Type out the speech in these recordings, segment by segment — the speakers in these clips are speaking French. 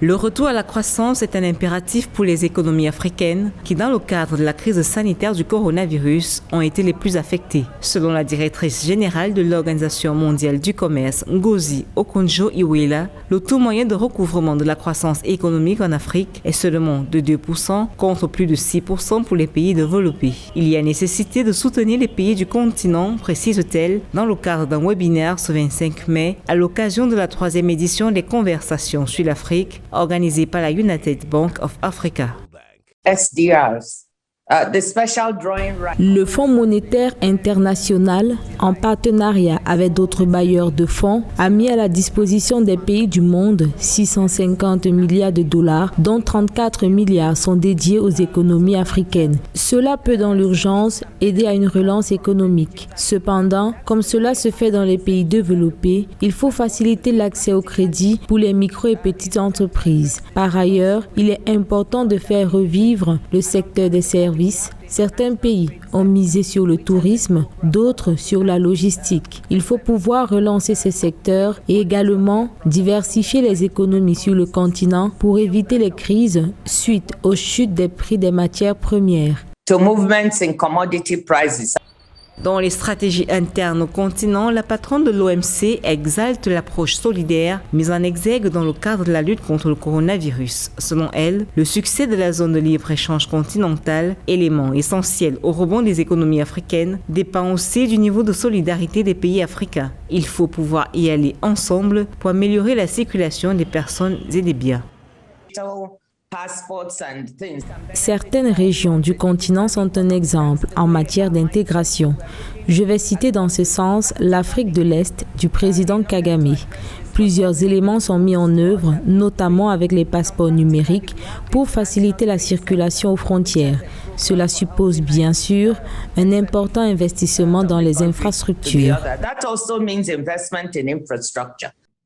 Le retour à la croissance est un impératif pour les économies africaines qui, dans le cadre de la crise sanitaire du coronavirus, ont été les plus affectées. Selon la directrice générale de l'Organisation mondiale du commerce, Ngozi Okonjo-Iweala, le taux moyen de recouvrement de la croissance économique en Afrique est seulement de 2% contre plus de 6% pour les pays développés. Il y a nécessité de soutenir les pays du continent, précise-t-elle, dans le cadre d'un webinaire ce 25 mai à l'occasion de la 3e édition des conversations sur l'Afrique organisée par la United Bank of Africa. SDRs. Le Fonds monétaire international, en partenariat avec d'autres bailleurs de fonds, a mis à la disposition des pays du monde 650 milliards de dollars, dont 34 milliards sont dédiés aux économies africaines. Cela peut dans l'urgence aider à une relance économique. Cependant, comme cela se fait dans les pays développés, il faut faciliter l'accès au crédit pour les micro et petites entreprises. Par ailleurs, il est important de faire revivre le secteur des services. Certains pays ont misé sur le tourisme, d'autres sur la logistique. Il faut pouvoir relancer ces secteurs et également diversifier les économies sur le continent pour éviter les crises suite aux chutes des prix des matières premières. Dans les stratégies internes au continent, la patronne de l'OMC exalte l'approche solidaire mise en exergue dans le cadre de la lutte contre le coronavirus. Selon elle, le succès de la zone de libre-échange continentale, élément essentiel au rebond des économies africaines, dépend aussi du niveau de solidarité des pays africains. Il faut pouvoir y aller ensemble pour améliorer la circulation des personnes et des biens. Certaines régions du continent sont un exemple en matière d'intégration. Je vais citer dans ce sens l'Afrique de l'Est du président Kagame. Plusieurs éléments sont mis en œuvre, notamment avec les passeports numériques, pour faciliter la circulation aux frontières. Cela suppose bien sûr un important investissement dans les infrastructures.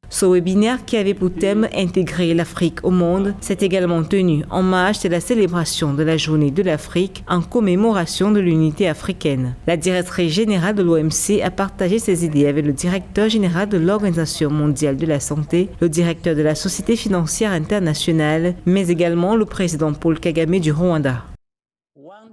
Ce webinaire, qui avait pour thème « Intégrer l'Afrique au monde », s'est également tenu en marge de la célébration de la Journée de l'Afrique en commémoration de l'unité africaine. La directrice générale de l'OMC a partagé ses idées avec le directeur général de l'Organisation mondiale de la santé, le directeur de la Société financière internationale, mais également le président Paul Kagame du Rwanda.